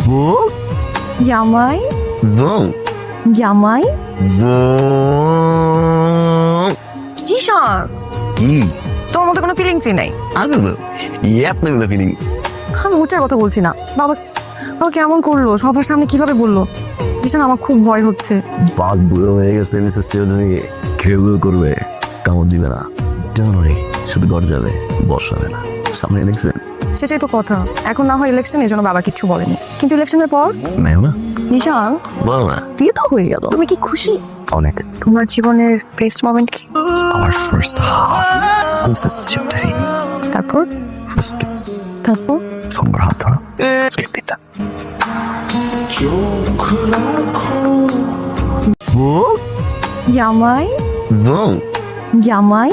বউ জামাই বউ জামাই বউ জিশান, কি তোমার মধ্যে কোনো ফিলিংসই নাই। আছে তো এতগুলো ফিলিংস। আমি ওটার কথা বলছি না। বাবা বাবা কেমন করলো, সবার সামনে কিভাবে বললো? জিশান, আমার খুব ভয় হচ্ছে। বাঘ বুড়ো হয়ে গেছে, মিসেস চৌধুরী খেউ করবে, কামড় দিবে না। ডোনরি শুধু ঘর যাবে, বসাবে না। সামনে ইলেকশন, সেটাই তো কথা। এখন না হয় ইলেকশন, এই জন্য বাবা কিচ্ছু বলেনি, কিন্তু ইলেকশনের পর মেয় না নিশান বলো না। বিয়ে তো হয়ে গেল, তুমি কি খুশি? অনেক। তোমার জীবনের বেস্ট মোমেন্ট কি? আমার ফার্স্ট হাফ মিসেস চৌধুরী, তারপর ফার্স্ট কিস, তারপর সোমবার হাত ধরা সেদিনটা। বউ জামাই বউ জামাই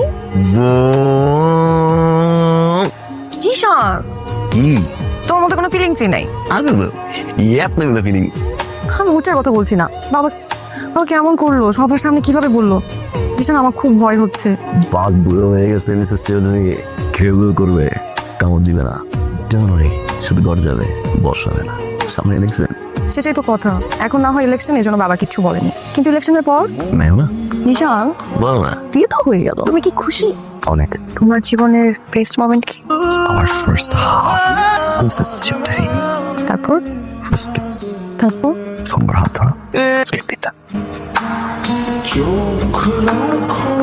বউ জিশান, কি তোমার মধ্যে কোনো ফিলিংসই নাই। আছে তো এতগুলো ফিলিংস। আমি ওটার কথা বলছি না। বাবা বাবা কেমন করলো, সবার সামনে কিভাবে বললো? জিশান, আমার খুব ভয় হচ্ছে। বাঘ বুড়ো হয়ে গেছে, মিসেস চৌধুরী খেউ করবে, কামড় দিবে না। ডোনরি শুধু ঘর যাবে, বসাবে না। সামনে ইলেকশন, সেটাই তো কথা। এখন না হয় ইলেকশন, এই জন্য বাবা কিচ্ছু বলেনি, কিন্তু ইলেকশনের পর মেয় না নিশান বলো না। বিয়ে তো হয়ে গেল, তুমি কি খুশি? অনেক। তোমার জীবনের বেস্ট মোমেন্ট কি? আমার ফার্স্ট হাফ মিসেস চৌধুরী, তারপর ফার্স্ট কিস, তারপর সোমবার হাত ধরা সেদিনটা। চোখ রাখো